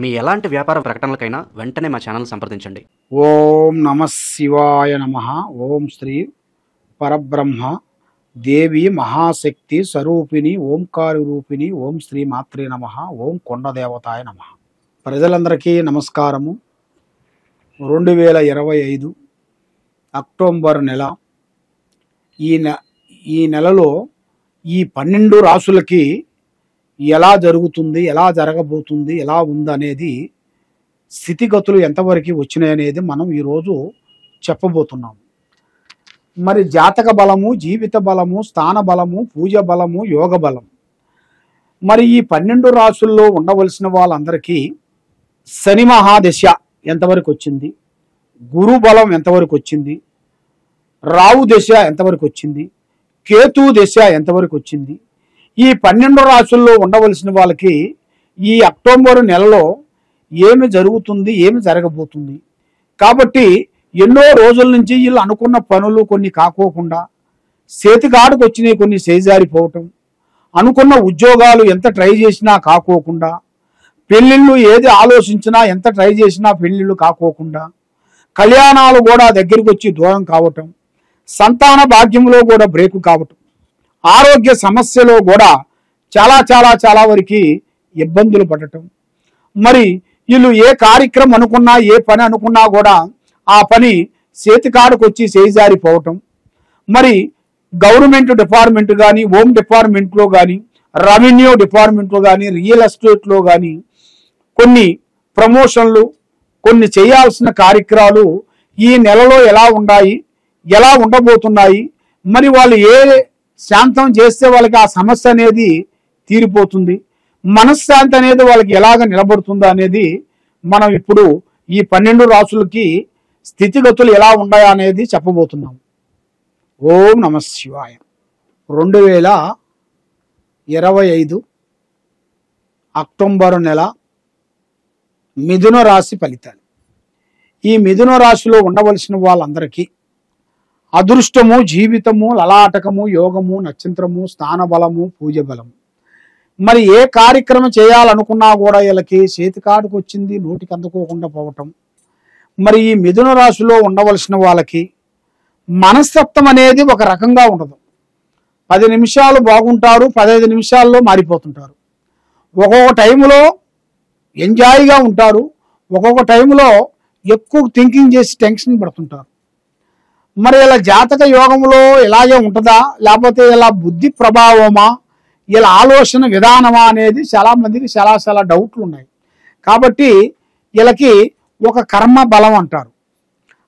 మీ ఎలాంటి వ్యాపార ప్రకటనలకైనా వెంటనే మా ఛానల్ సంప్రదించండి. ఓం నమః శివాయ నమః. ఓం శ్రీ పరబ్రహ్మ దేవి మహాశక్తి స్వరూపిణి ఓంకారి రూపిణి ఓం శ్రీ మాత్రే నమః. ఓం కొండదేవతాయ నమః. ప్రజలందరికీ నమస్కారము. 2025 అక్టోబర్ నెల. ఈ నెలలో ఈ 12 రాసులకి ఎలా జరుగుతుంది, ఎలా జరగబోతుంది, ఎలా ఉందనేది, స్థితిగతులు ఎంతవరకు వచ్చినాయనేది మనం ఈరోజు చెప్పబోతున్నాం. మరి జాతక బలము, జీవిత బలము, స్థాన బలము, పూజ బలము, యోగ బలం. మరి ఈ 12 రాసుల్లో ఉండవలసిన వాళ్ళందరికీ శని మహాదశ ఎంతవరకు వచ్చింది, గురు బలం ఎంతవరకు వచ్చింది, రావు దశ ఎంతవరకు వచ్చింది, కేతు దశ ఎంతవరకు వచ్చింది, ఈ 12 రాసుల్లో ఉండవలసిన వాళ్ళకి ఈ అక్టోబర్ నెలలో ఏమి జరుగుతుంది, ఏమి జరగబోతుంది. కాబట్టి ఎన్నో రోజుల నుంచి వీళ్ళు అనుకున్న పనులు కొన్ని కాకోకుండా, చేతికాడుకు వచ్చినాయి కొన్ని చేజారిపోవటం, అనుకున్న ఉద్యోగాలు ఎంత ట్రై చేసినా కాకోకుండా, పెళ్ళిళ్ళు ఏది ఆలోచించినా ఎంత ట్రై చేసినా పెళ్ళిళ్ళు కాకోకుండా, కళ్యాణాలు కూడా దగ్గరికి వచ్చి దూరం కావటం, సంతాన భాగ్యంలో కూడా బ్రేకు కావటం, ఆరోగ్య సమస్యలో కూడా చాలా వరకు ఇబ్బందులు పడటం. మరి వీళ్ళు ఏ కార్యక్రమం అనుకున్నా, ఏ పని అనుకున్నా కూడా ఆ పని చేతికాడుకు వచ్చి చేజారిపోవటం. మరి గవర్నమెంట్ డిపార్ట్మెంట్ కానీ, హోమ్ డిపార్ట్మెంట్లో కానీ, రెవెన్యూ డిపార్ట్మెంట్లో కానీ, రియల్ ఎస్టేట్లో కానీ కొన్ని ప్రమోషన్లు, కొన్ని చేయాల్సిన కార్యక్రమాలు ఈ నెలలో ఎలా ఉన్నాయి, ఎలా ఉండబోతున్నాయి, మరి వాళ్ళు ఏ శాంతం చేస్తే వాళ్ళకి ఆ సమస్య అనేది తీరిపోతుంది, మనశ్శాంతి అనేది వాళ్ళకి ఎలాగ నిలబడుతుందో అనేది మనం ఇప్పుడు ఈ 12 రాసులకి స్థితిగతులు ఎలా ఉన్నాయా అనేది చెప్పబోతున్నాం. ఓం నమః శివాయ. 2025 అక్టోబర్ నెల మిథున రాశి ఫలితాలు. ఈ మిథున రాశిలో ఉండవలసిన వాళ్ళందరికీ అదృష్టము, జీవితము, లలాటకము, యోగము, నక్షత్రము, స్థాన బలము, పూజ బలము. మరి ఏ కార్యక్రమం చేయాలనుకున్నా కూడా వీళ్ళకి చేతికాడుకు వచ్చింది నోటికి అందుకోకుండా పోవటం. మరి ఈ మిథున రాశిలో ఉండవలసిన వాళ్ళకి మనస్తత్వం అనేది ఒక రకంగా ఉండదు. 10 నిమిషాలు బాగుంటారు, 15 నిమిషాల్లో మారిపోతుంటారు. ఒక్కొక్క టైంలో ఎంజాయ్గా ఉంటారు, ఒక్కొక్క టైంలో ఎక్కువ థింకింగ్ చేసి టెన్షన్ పడుతుంటారు. మరి ఇలా జాతక యోగంలో ఇలాగే ఉంటుందా, లేకపోతే ఇలా బుద్ధి ప్రభావమా, ఇలా ఆలోచన విధానమా అనేది చాలా మందికి చాలా డౌట్లు ఉన్నాయి. కాబట్టి వీళ్ళకి ఒక కర్మ బలం అంటారు.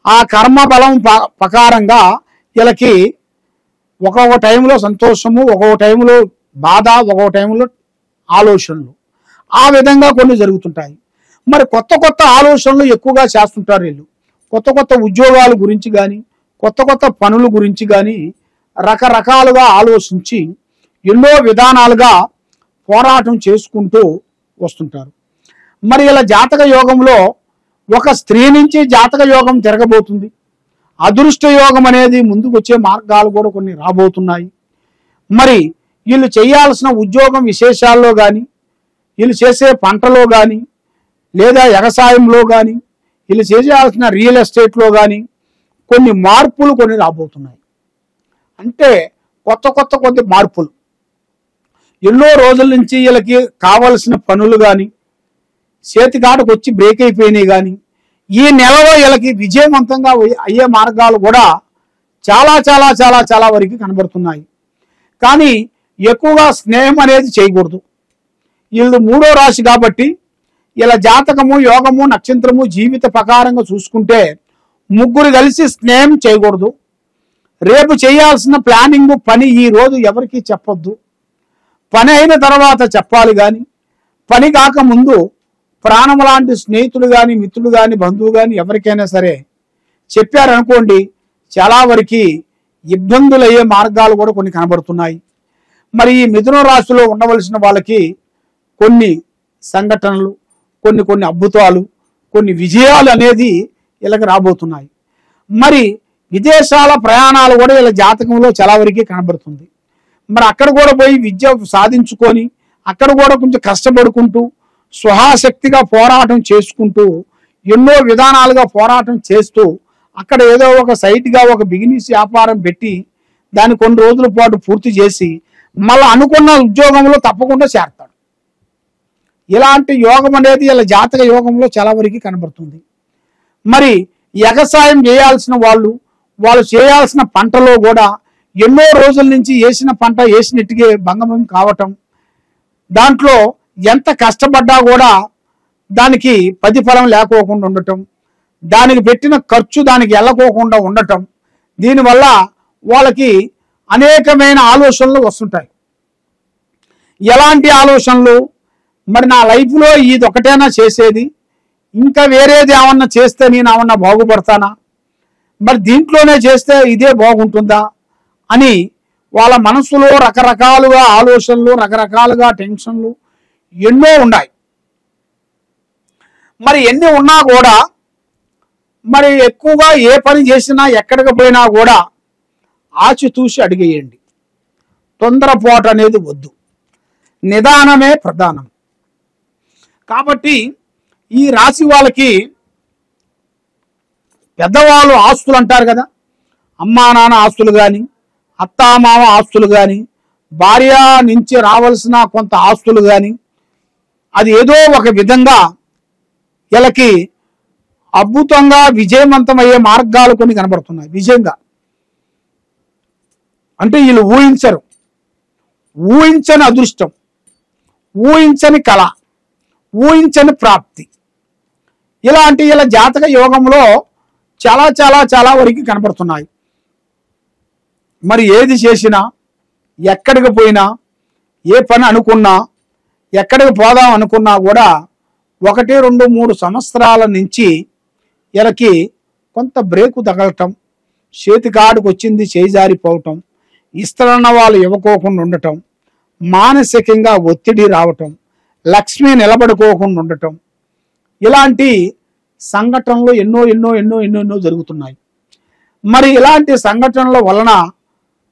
ఆ కర్మ బలం ప్రకారంగా వీళ్ళకి ఒక్కొక్క టైంలో సంతోషము, ఒక్కొక్క టైంలో బాధ, ఒక్కొక్క టైంలో ఆలోచనలు, ఆ విధంగా కొన్ని జరుగుతుంటాయి. మరి కొత్త ఆలోచనలు ఎక్కువగా చేస్తుంటారు వీళ్ళు. కొత్త ఉద్యోగాల గురించి కానీ, కొత్త పనుల గురించి కానీ రకరకాలుగా ఆలోచించి ఎన్నో విధానాలుగా పోరాటం చేసుకుంటూ వస్తుంటారు. మరి ఇలా జాతక యోగంలో ఒక స్త్రీ నుంచి జాతక యోగం జరగబోతుంది. అదృష్ట యోగం అనేది ముందుకు వచ్చే మార్గాలు కూడా కొన్ని రాబోతున్నాయి. మరి వీళ్ళు చేయాల్సిన ఉద్యోగం విశేషాల్లో కానీ, వీళ్ళు చేసే పంటలో కానీ, లేదా వ్యవసాయంలో కానీ, వీళ్ళు చేయాల్సిన రియల్ ఎస్టేట్లో కానీ కొన్ని మార్పులు కొన్ని రాబోతున్నాయి. అంటే కొత్త మార్పులు. ఎన్నో రోజుల నుంచి వీళ్ళకి కావలసిన పనులు కానీ చేతికాడకు వచ్చి బ్రేక్ అయిపోయినాయి కానీ ఈ నెలలో వీళ్ళకి విజయవంతంగా అయ్యే మార్గాలు కూడా చాలా వరకు కనబడుతున్నాయి. కానీ ఎక్కువగా స్నేహం అనేది చేయకూడదు. వీళ్ళు 3వ రాశి కాబట్టి ఇలా జాతకము, యోగము, నక్షత్రము, జీవిత ప్రకారంగా చూసుకుంటే ముగ్గురు కలిసి స్నేహం చేయకూడదు. రేపు చేయాల్సిన ప్లానింగ్ పని ఈ రోజు ఎవరికి చెప్పొద్దు. పని అయిన తర్వాత చెప్పాలి. కానీ పని కాకముందు ప్రాణం లాంటి స్నేహితులు కానీ, మిత్రులు కానీ, బంధువు కానీ ఎవరికైనా సరే చెప్పారనుకోండి, చాలా వరకు ఇబ్బందులు అయ్యే మార్గాలు కూడా కొన్ని కనబడుతున్నాయి. మరి ఈ మిథున రాశిలో ఉండవలసిన వాళ్ళకి కొన్ని సంఘటనలు, కొన్ని అద్భుతాలు, కొన్ని విజయాలు అనేది వీళ్ళకి రాబోతున్నాయి. మరి విదేశాల ప్రయాణాలు కూడా వీళ్ళ జాతకంలో చాలా వరకు కనబడుతుంది. మరి అక్కడ కూడా పోయి విద్య సాధించుకొని అక్కడ కూడా కొంచెం కష్టపడుకుంటూ స్వహాశక్తిగా పోరాటం చేసుకుంటూ ఎన్నో విధానాలుగా పోరాటం చేస్తూ అక్కడ ఏదో ఒక సైట్గా ఒక బిజినెస్ వ్యాపారం పెట్టి దాన్ని కొన్ని రోజుల పాటు పూర్తి చేసి మళ్ళీ అనుకున్న ఉద్యోగంలో తప్పకుండా చేరతాడు. ఇలాంటి యోగం అనేది ఇలా జాతక యోగంలో చాలా వరకు కనబడుతుంది. మరి ఎగసాయం చేయాల్సిన వాళ్ళు చేయాల్సిన పంటలో కూడా ఎన్నో రోజుల నుంచి వేసిన పంట వేసినట్టుగా భంగమం కావటం, దాంట్లో ఎంత కష్టపడ్డా కూడా దానికి ప్రతిఫలం లేకోకుండా ఉండటం, దానికి పెట్టిన ఖర్చు దానికి వెళ్ళకోకుండా ఉండటం, దీనివల్ల వాళ్ళకి అనేకమైన ఆలోచనలు వస్తుంటాయి. ఎలాంటి ఆలోచనలు? మరి నా లైఫ్లో ఇది ఒకటేనా చేసేది, ఇంకా వేరేది ఏమన్నా చేస్తే నేను ఏమన్నా బాగుపడతానా, మరి దీంట్లోనే చేస్తే ఇదే బాగుంటుందా అని వాళ్ళ మనసులో రకరకాలుగా ఆలోచనలు, రకరకాలుగా టెన్షన్లు ఎన్నో ఉన్నాయి. మరి ఎన్ని ఉన్నా కూడా మరి ఎక్కువగా ఏ పని చేసినా ఎక్కడికి పోయినా కూడా ఆచితూచి అడిగేయండి. తొందరపాటు అనేది వద్దు, నిదానమే ప్రధానం. కాబట్టి ఈ రాశి వాళ్ళకి పెద్దవాళ్ళు ఆస్తులు అంటారు కదా, అమ్మా నాన్న ఆస్తులు కానీ, అత్తామామ ఆస్తులు కానీ, భార్య నుంచి రావాల్సిన కొంత ఆస్తులు కానీ, అది ఏదో ఒక విధంగా వీళ్ళకి అద్భుతంగా విజయవంతమయ్యే మార్గాలు కొన్ని కనబడుతున్నాయి. విజయంగా అంటే వీళ్ళు ఊహించని అదృష్టం, ఊహించని కళ, ఊహించని ప్రాప్తి, ఇలాంటి ఇలా జాతక యోగంలో చాలా చాలా చాలా వరకు కనపడుతున్నాయి. మరి ఏది చేసినా, ఎక్కడికి పోయినా, ఏ పని అనుకున్నా, ఎక్కడికి పోదాం అనుకున్నా కూడా 1, 2, 3 సంవత్సరాల నుంచి వీళ్ళకి కొంత బ్రేకు తగలటం, చేతికాడికి వచ్చింది చేజారిపోవటం, ఇస్తారన్న వాళ్ళు ఇవ్వకోకుండా ఉండటం, మానసికంగా ఒత్తిడి రావటం, లక్ష్మి నిలబడుకోకుండా ఉండటం, ఇలాంటి సంఘటనలు ఎన్నో ఎన్నో ఎన్నో ఎన్నో ఎన్నో జరుగుతున్నాయి. మరి ఇలాంటి సంఘటనల వలన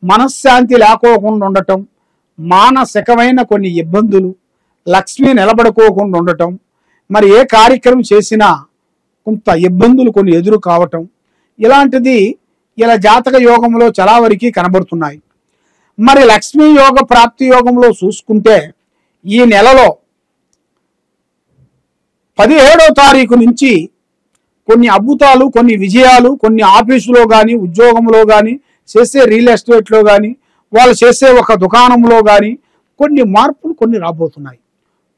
మనశ్శాంతి లేకోకుండా ఉండటం, మానసికమైన కొన్ని ఇబ్బందులు, లక్ష్మి నిలబడుకోకుండా ఉండటం, మరి ఏ కార్యక్రమం చేసినా కొంత ఇబ్బందులు కొన్ని ఎదురు కావటం, ఇలాంటిది ఇలా జాతక యోగంలో చాలా వరకు కనబడుతున్నాయి. మరి లక్ష్మీ యోగ ప్రాప్తి యోగంలో చూసుకుంటే ఈ నెలలో 17వ తారీఖు నుంచి కొన్ని అద్భుతాలు, కొన్ని విజయాలు, కొన్ని ఆఫీసులో కానీ, ఉద్యోగంలో కానీ, చేసే రియల్ ఎస్టేట్లో కానీ, వాళ్ళు చేసే ఒక దుకాణంలో కానీ కొన్ని మార్పులు కొన్ని రాబోతున్నాయి.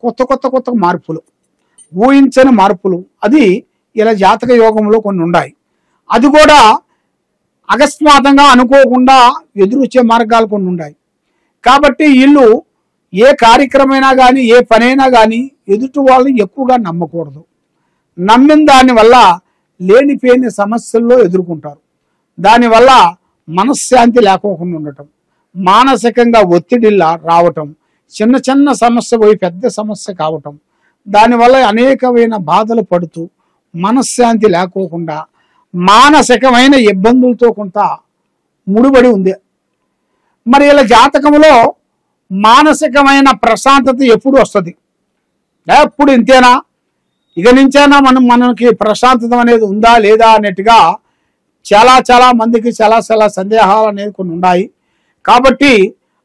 కొత్త కొత్త కొత్త మార్పులు, ఊహించని మార్పులు, అది ఇలా జాతక యోగంలో కొన్ని ఉన్నాయి. అది కూడా అకస్మాత్తుగా అనుకోకుండా ఎదురొచ్చే మార్గాలు కొన్ని ఉన్నాయి. కాబట్టి వీళ్ళు ఏ కార్యక్రమైనా కానీ, ఏ పనైనా కానీ ఎదుటి వాళ్ళని ఎక్కువగా నమ్మకూడదు. నమ్మిన దానివల్ల లేనిపోయిన సమస్యల్లో ఎదుర్కొంటారు. దానివల్ల మనశ్శాంతి లేకోకుండా ఉండటం, మానసికంగా ఒత్తిడి రావటం, చిన్న చిన్న సమస్య పోయి పెద్ద సమస్య కావటం, దానివల్ల అనేకమైన బాధలు పడుతూ మనశ్శాంతి లేకోకుండా మానసికమైన ఇబ్బందులతో కొంత ముడిపడి ఉంది. మరి ఇలా జాతకంలో మానసికమైన ప్రశాంతత ఎప్పుడు వస్తుంది? ఎప్పుడు ఇంతేనా, ఇక నుంచైనా మనకి ప్రశాంతత అనేది ఉందా లేదా అన్నట్టుగా చాలా చాలా మందికి చాలా చాలా సందేహాలు అనేది కొన్ని ఉన్నాయి. కాబట్టి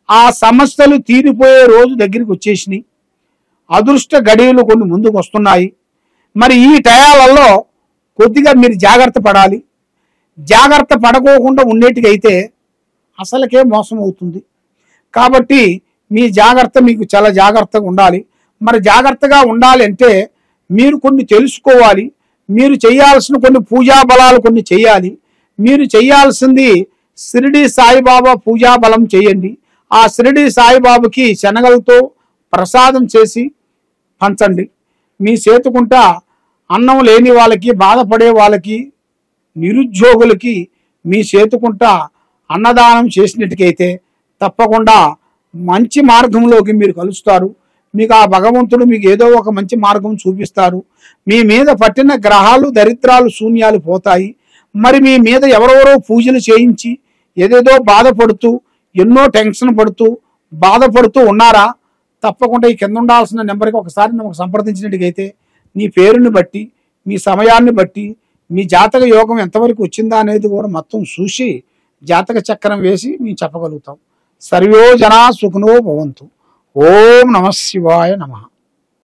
ఆ సమస్యలు తీరిపోయే రోజు దగ్గరికి వచ్చేసినాయి. అదృష్ట గడియలు కొన్ని ముందుకు వస్తున్నాయి. మరి ఈ టయాలలో కొద్దిగా మీరు జాగ్రత్త పడాలి. జాగ్రత్త పడకోకుండా ఉండేటికైతే అసలుకే మోసం అవుతుంది. కాబట్టి మీ జాగ్రత్త మీకు చాలా జాగ్రత్తగా ఉండాలి. మరి జాగ్రత్తగా ఉండాలి అంటే మీరు కొన్ని తెలుసుకోవాలి. మీరు చేయాల్సిన కొన్ని పూజా బలాలు కొన్ని చేయాలి. మీరు చేయాల్సింది షిరిడి సాయిబాబా పూజా బలం చేయండి. ఆ షిరిడి సాయిబాబాకి శనగలతో ప్రసాదం చేసి పంచండి. మీ చేతుకుంట అన్నం లేని వాళ్ళకి, బాధపడే వాళ్ళకి, నిరుద్యోగులకి మీ చేతుకుంట అన్నదానం చేసినట్టుకైతే తప్పకుండా మంచి మార్గంలోకి మీరు కలుస్తారు. మీకు ఆ భగవంతుడు మీకు ఏదో ఒక మంచి మార్గం చూపిస్తారు. మీ మీద పట్టిన గ్రహాలు, దరిద్రాలు, శూన్యాలు పోతాయి. మరి మీ మీద ఎవరెవరో పూజలు చేయించి ఏదేదో బాధపడుతూ, ఎన్నో టెన్షన్ పడుతూ, బాధపడుతూ ఉన్నారా? తప్పకుండా ఈ కింద ఉండాల్సిన నెంబర్కి ఒకసారి നമുക്ക് సంప్రదించినట్టుగైతే మీ పేరుని బట్టి మీ సమయాన్ని బట్టి మీ జాతక యోగం ఎంతవరకు వచ్చిందా అనేది కూడా మొత్తం చూసి జాతక చక్రం వేసి మేము చెప్పగలుగుతాం. సర్వో జనా సుఖినో భవంతు. ఓం నమః శివాయ నమః.